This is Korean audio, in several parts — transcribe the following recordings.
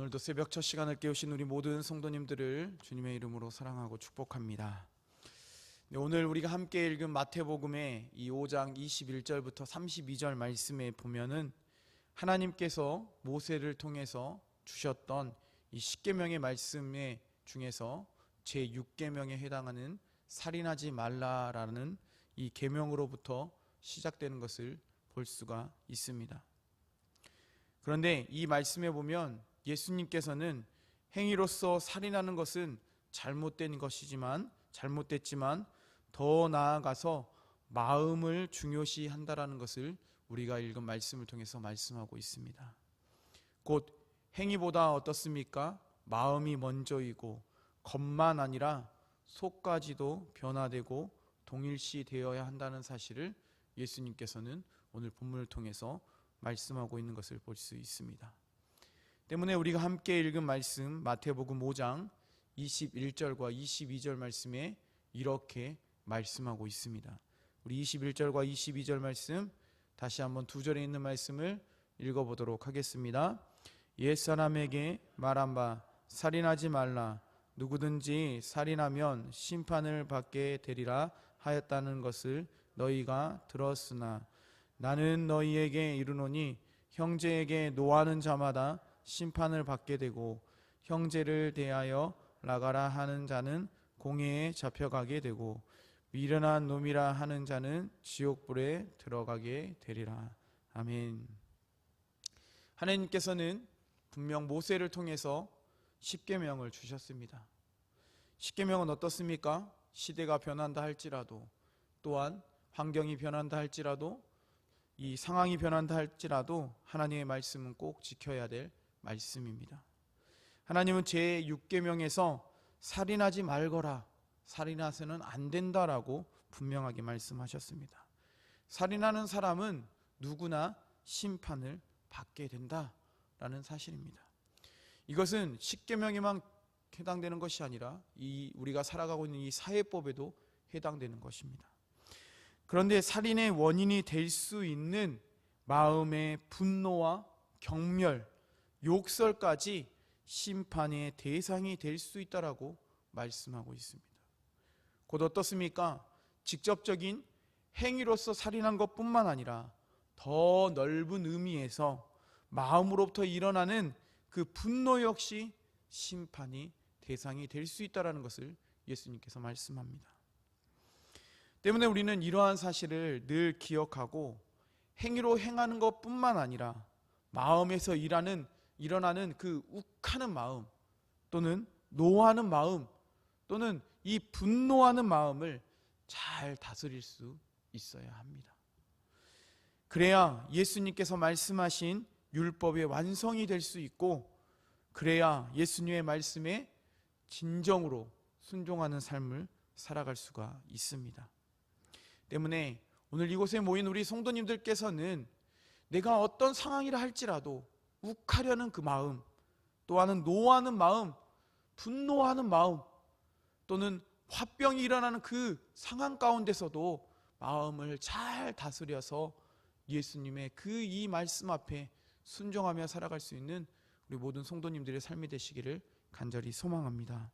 오늘도 새벽 첫 시간을 깨우신 우리 모든 성도님들을 주님의 이름으로 사랑하고 축복합니다. 오늘 우리가 함께 읽은 마태복음의 이 5장 21절부터 32절 말씀에 보면은 하나님께서 모세를 통해서 주셨던 이 10계명의 말씀의 중에서 제6계명에 해당하는 살인하지 말라라는 이 계명으로부터 시작되는 것을 볼 수가 있습니다. 그런데 이 말씀에 보면 예수님께서는 행위로서 살인하는 것은 잘못됐지만 더 나아가서 마음을 중요시 한다라는 것을 우리가 읽은 말씀을 통해서 말씀하고 있습니다. 곧 행위보다 어떻습니까? 마음이 먼저이고 겉만 아니라 속까지도 변화되고 동일시 되어야 한다는 사실을 예수님께서는 오늘 본문을 통해서 말씀하고 있는 것을 볼 수 있습니다. 때문에 우리가 함께 읽은 말씀 마태복음 5장 21절과 22절 말씀에 이렇게 말씀하고 있습니다. 우리 21절과 22절 말씀 다시 한번 두 절에 있는 말씀을 읽어보도록 하겠습니다. 옛사람에게 말한 바 살인하지 말라. 누구든지 살인하면 심판을 받게 되리라 하였다는 것을 너희가 들었으나 나는 너희에게 이르노니 형제에게 노하는 자마다 심판을 받게 되고 형제를 대하여 나가라 하는 자는 공회에 잡혀가게 되고 미련한 놈이라 하는 자는 지옥불에 들어가게 되리라. 아멘. 하나님께서는 분명 모세를 통해서 10계명을 주셨습니다. 10계명은 어떻습니까? 시대가 변한다 할지라도, 또한 환경이 변한다 할지라도, 이 상황이 변한다 할지라도 하나님의 말씀은 꼭 지켜야 될 말씀입니다. 하나님은 제6계명에서 살인하지 말거라, 살인하서는 안 된다라고 분명하게 말씀하셨습니다. 살인하는 사람은 누구나 심판을 받게 된다라는 사실입니다. 이것은 10계명에만 해당되는 것이 아니라 우리가 살아가고 있는 이 사회법에도 해당되는 것입니다. 그런데 살인의 원인이 될 수 있는 마음의 분노와 경멸, 욕설까지 심판의 대상이 될 수 있다라고 말씀하고 있습니다. 곧 어떻습니까? 직접적인 행위로서 살인한 것뿐만 아니라 더 넓은 의미에서 마음으로부터 일어나는 그 분노 역시 심판이 대상이 될 수 있다라는 것을 예수님께서 말씀합니다. 때문에 우리는 이러한 사실을 늘 기억하고 행위로 행하는 것뿐만 아니라 마음에서 일어나는 그 욱하는 마음 또는 노하는 마음 또는 이 분노하는 마음을 잘 다스릴 수 있어야 합니다. 그래야 예수님께서 말씀하신 율법의 완성이 될 수 있고, 그래야 예수님의 말씀에 진정으로 순종하는 삶을 살아갈 수가 있습니다. 때문에 오늘 이곳에 모인 우리 성도님들께서는 내가 어떤 상황이라 할지라도 욱하려는 그 마음, 또한 노하는 마음, 분노하는 마음, 또는 화병이 일어나는 그 상황 가운데서도 마음을 잘 다스려서 예수님의 그 이 말씀 앞에 순종하며 살아갈 수 있는 우리 모든 성도님들의 삶이 되시기를 간절히 소망합니다.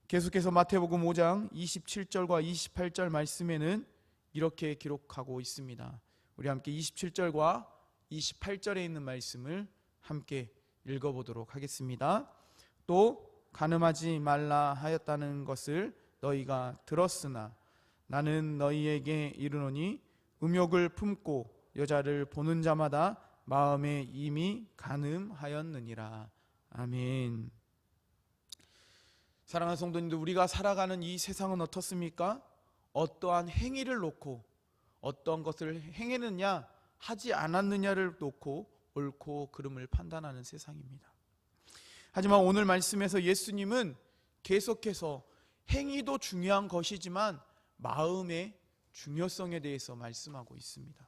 계속해서 마태복음 5장 27절과 28절 말씀에는 이렇게 기록하고 있습니다. 우리 함께 27절과 28절에 있는 말씀을 함께 읽어보도록 하겠습니다. 또 간음하지 말라 하였다는 것을 너희가 들었으나 나는 너희에게 이르노니 음욕을 품고 여자를 보는 자마다 마음에 이미 간음하였느니라. 아멘. 사랑하는 성도님들, 우리가 살아가는 이 세상은 어떻습니까? 어떠한 행위를 놓고 어떤 것을 행했느냐 하지 않았느냐를 놓고 옳고 그름을 판단하는 세상입니다. 하지만 오늘 말씀에서 예수님은 계속해서 행위도 중요한 것이지만 마음의 중요성에 대해서 말씀하고 있습니다.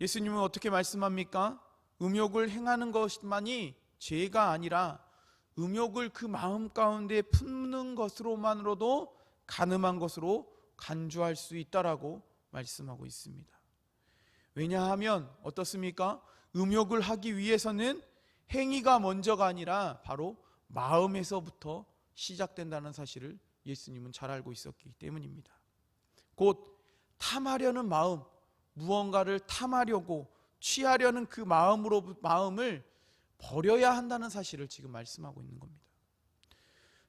예수님은 어떻게 말씀합니까? 음욕을 행하는 것만이 죄가 아니라 음욕을 그 마음 가운데 품는 것으로만으로도 간음한 것으로 간주할 수 있다라고 말씀하고 있습니다. 왜냐하면 어떻습니까? 음욕을 하기 위해서는 행위가 먼저가 아니라 바로 마음에서부터 시작된다는 사실을 예수님은 잘 알고 있었기 때문입니다. 곧 탐하려는 마음, 무언가를 탐하려고 취하려는 그 마음을 버려야 한다는 사실을 지금 말씀하고 있는 겁니다.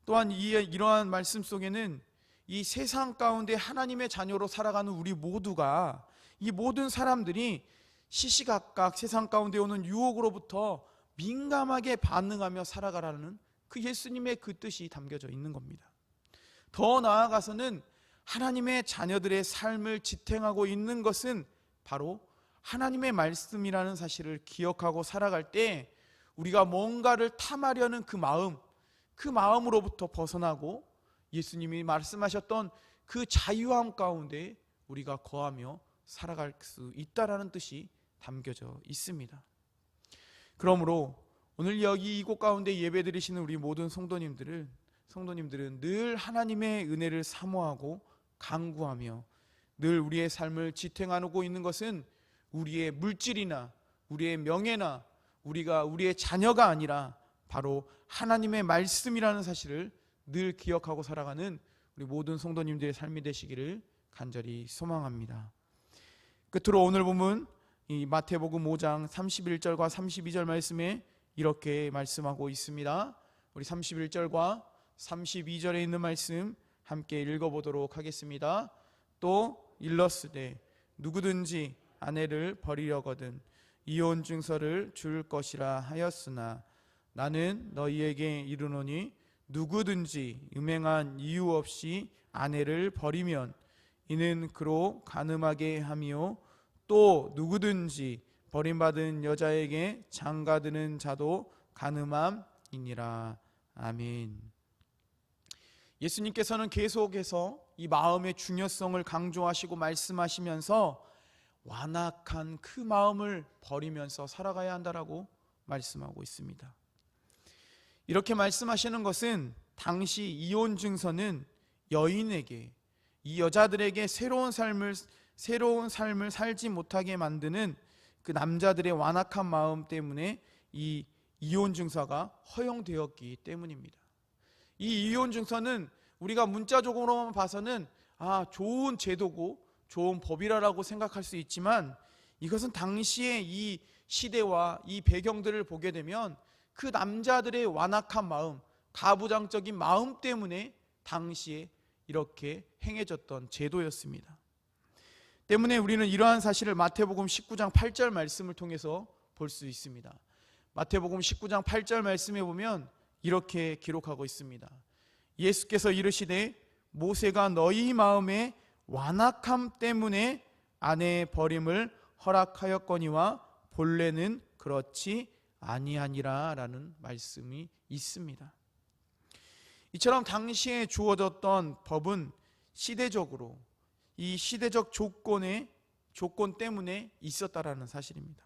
또한 이러한 말씀 속에는 이 세상 가운데 하나님의 자녀로 살아가는 우리 모두가, 이 모든 사람들이 시시각각 세상 가운데 오는 유혹으로부터 민감하게 반응하며 살아가라는 그 예수님의 그 뜻이 담겨져 있는 겁니다. 더 나아가서는 하나님의 자녀들의 삶을 지탱하고 있는 것은 바로 하나님의 말씀이라는 사실을 기억하고 살아갈 때 우리가 뭔가를 탐하려는 그 마음으로부터 벗어나고 예수님이 말씀하셨던 그 자유함 가운데 우리가 거하며 살아갈 수 있다라는 뜻이 담겨져 있습니다. 그러므로 오늘 여기 이곳 가운데 예배드리시는 우리 모든 성도님들은 늘 하나님의 은혜를 사모하고 간구하며 늘 우리의 삶을 지탱하고 있는 것은 우리의 물질이나 우리의 명예나 우리의 자녀가 아니라 바로 하나님의 말씀이라는 사실을 늘 기억하고 살아가는 우리 모든 성도님들의 삶이 되시기를 간절히 소망합니다. 끝으로 오늘 본문 이 마태복음 5장 31절과 32절 말씀에 이렇게 말씀하고 있습니다. 우리 31절과 32절에 있는 말씀 함께 읽어보도록 하겠습니다. 또 일렀으되 누구든지 아내를 버리려거든 이혼 증서를 줄 것이라 하였으나 나는 너희에게 이르노니 누구든지 음행한 이유 없이 아내를 버리면 이는 그로 간음하게 함이요 또 누구든지 버림받은 여자에게 장가드는 자도 간음함이니라. 아멘. 예수님께서는 계속해서 이 마음의 중요성을 강조하시고 말씀하시면서 완악한 그 마음을 버리면서 살아가야 한다라고 말씀하고 있습니다. 이렇게 말씀하시는 것은 당시 이혼 증서는 여인에게, 이 여자들에게 새로운 삶을 살지 못하게 만드는 그 남자들의 완악한 마음 때문에 이 이혼 증서가 허용되었기 때문입니다. 이 이혼 증서는 우리가 문자적으로만 봐서는 좋은 제도고 좋은 법이라고 생각할 수 있지만 이것은 당시의 이 시대와 이 배경들을 보게 되면 그 남자들의 완악한 마음, 가부장적인 마음 때문에 당시에 이렇게 행해졌던 제도였습니다. 때문에 우리는 이러한 사실을 마태복음 19장 8절 말씀을 통해서 볼 수 있습니다. 마태복음 19장 8절 말씀에 보면 이렇게 기록하고 있습니다. 예수께서 이르시되 모세가 너희 마음의 완악함 때문에 아내의 버림을 허락하였거니와 본래는 그렇지 아니하니라 라는 말씀이 있습니다. 이처럼 당시에 주어졌던 법은 시대적으로 이 시대적 조건 때문에 있었다라는 사실입니다.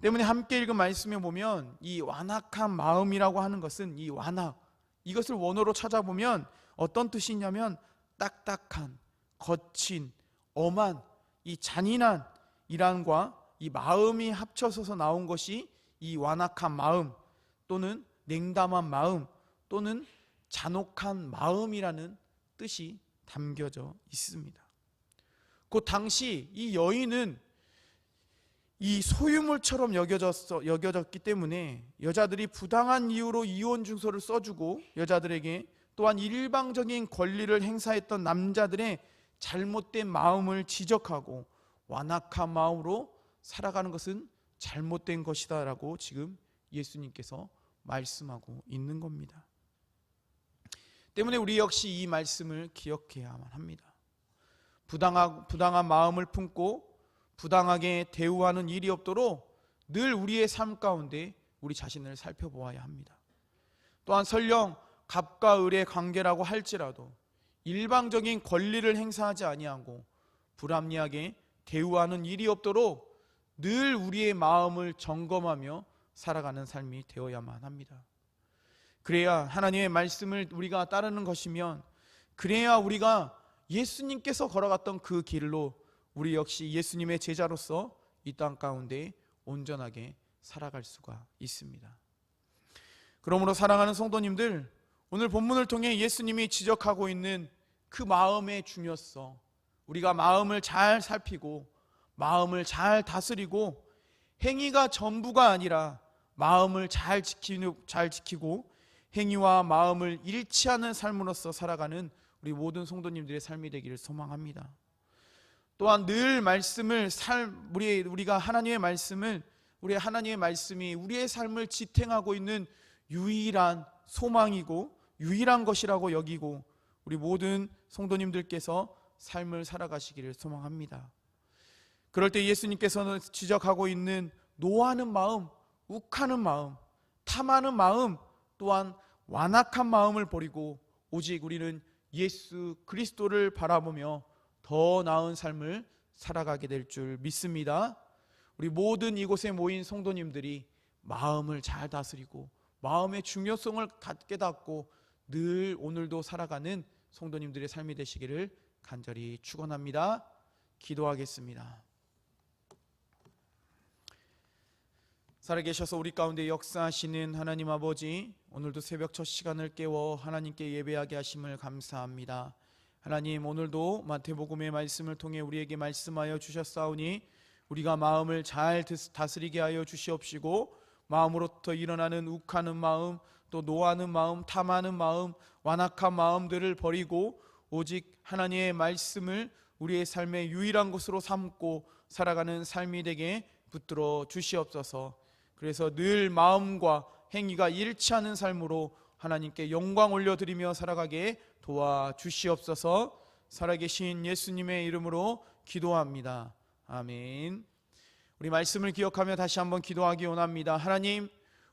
때문에 함께 읽은 말씀에 보면 이 완악한 마음이라고 하는 것은 이 완악, 이것을 원어로 찾아보면 어떤 뜻이 있냐면 딱딱한, 거친, 엄한, 이 잔인한 이란과 이 마음이 합쳐서 나온 것이 이 완악한 마음 또는 냉담한 마음 또는 잔혹한 마음이라는 뜻이 담겨져 있습니다. 그 당시 이 여인은 이 소유물처럼 여겨졌기 때문에 여자들이 부당한 이유로 이혼 증서를 써주고 여자들에게 또한 일방적인 권리를 행사했던 남자들의 잘못된 마음을 지적하고 완악한 마음으로 살아가는 것은 잘못된 것이다 라고 지금 예수님께서 말씀하고 있는 겁니다. 때문에 우리 역시 이 말씀을 기억해야만 합니다. 부당한 마음을 품고 부당하게 대우하는 일이 없도록 늘 우리의 삶 가운데 우리 자신을 살펴보아야 합니다. 또한 설령 갑과 을의 관계라고 할지라도 일방적인 권리를 행사하지 아니하고 불합리하게 대우하는 일이 없도록 늘 우리의 마음을 점검하며 살아가는 삶이 되어야만 합니다. 그래야 하나님의 말씀을 우리가 따르는 것이면, 그래야 우리가 예수님께서 걸어갔던 그 길로 우리 역시 예수님의 제자로서 이 땅 가운데 온전하게 살아갈 수가 있습니다. 그러므로 사랑하는 성도님들, 오늘 본문을 통해 예수님이 지적하고 있는 그 마음의 중요성, 우리가 마음을 잘 살피고 마음을 잘 다스리고 행위가 전부가 아니라 마음을 잘 지키고 행위와 마음을 일치하는 삶으로서 살아가는 우리 모든 성도님들의 삶이 되기를 소망합니다. 또한 늘 말씀을 우리가 하나님의 말씀이 우리의 삶을 지탱하고 있는 유일한 소망이고 유일한 것이라고 여기고 우리 모든 성도님들께서 삶을 살아가시기를 소망합니다. 그럴 때 예수님께서는 지적하고 있는 노하는 마음, 욱하는 마음, 탐하는 마음, 또한 완악한 마음을 버리고 오직 우리는 예수 그리스도를 바라보며 더 나은 삶을 살아가게 될 줄 믿습니다. 우리 모든 이곳에 모인 성도님들이 마음을 잘 다스리고 마음의 중요성을 깨닫고 늘 오늘도 살아가는 성도님들의 삶이 되시기를 간절히 축원합니다. 기도하겠습니다. 살아계셔서 우리 가운데 역사하시는 하나님 아버지, 오늘도 새벽 첫 시간을 깨워 하나님께 예배하게 하심을 감사합니다. 하나님, 오늘도 마태복음의 말씀을 통해 우리에게 말씀하여 주셨사오니 우리가 마음을 잘 다스리게 하여 주시옵시고 마음으로부터 일어나는 욱하는 마음, 또 노하는 마음, 탐하는 마음, 완악한 마음들을 버리고 오직 하나님의 말씀을 우리의 삶의 유일한 것으로 삼고 살아가는 삶이 되게 붙들어 주시옵소서. 그래서 늘 마음과 행위가 일치하는 삶으로 하나님께 영광 올려드리며 살아가게 도와주시옵소서. 살아계신 예수님의 이름으로 기도합니다. 아멘. 우리 말씀을 기억하며 다시 한번 기도하기 원합니다. 하나님,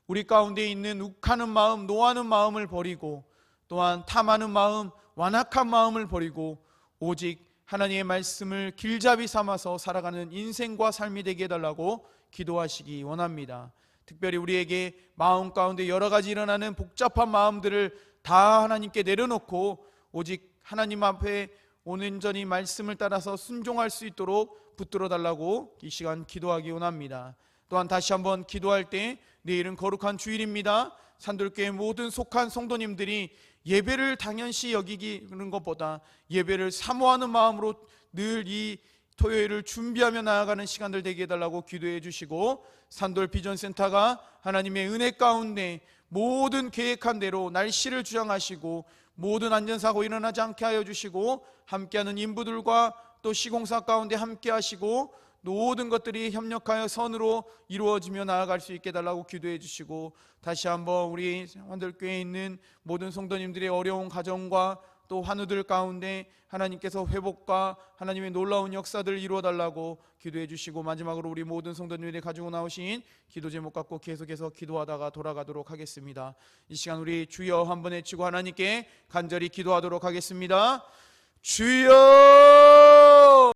우리 가운데 있는 욱하는 마음, 노하는 마음을 버리고 또한 탐하는 마음, 완악한 마음을 버리고 오직 하나님의 말씀을 길잡이 삼아서 살아가는 인생과 삶이 되게 해달라고 기도하시기 원합니다. 특별히 우리에게 마음 가운데 여러 가지 일어나는 복잡한 마음들을 다 하나님께 내려놓고 오직 하나님 앞에 온전히 말씀을 따라서 순종할 수 있도록 붙들어 달라고 이 시간 기도하기 원합니다. 또한 다시 한번 기도할 때 내일은 거룩한 주일입니다. 산돌교회 모든 속한 성도님들이 예배를 당연시 여기는 것보다 예배를 사모하는 마음으로 늘 이 토요일을 준비하며 나아가는 시간들 되게 해달라고 기도해 주시고, 산돌 비전센터가 하나님의 은혜 가운데 모든 계획한 대로 날씨를 주장하시고 모든 안전사고 일어나지 않게 하여 주시고 함께하는 인부들과 또 시공사 가운데 함께 하시고 모든 것들이 협력하여 선으로 이루어지며 나아갈 수 있게 해달라고 기도해 주시고, 다시 한번 우리 환들교회에 있는 모든 성도님들의 어려운 가정과 또 환우들 가운데 하나님께서 회복과 하나님의 놀라운 역사들을 이루어달라고 기도해 주시고, 마지막으로 우리 모든 성도님들이 가지고 나오신 기도 제목 갖고 계속해서 기도하다가 돌아가도록 하겠습니다. 이 시간 우리 주여 한번 외치고 하나님께 간절히 기도하도록 하겠습니다. 주여!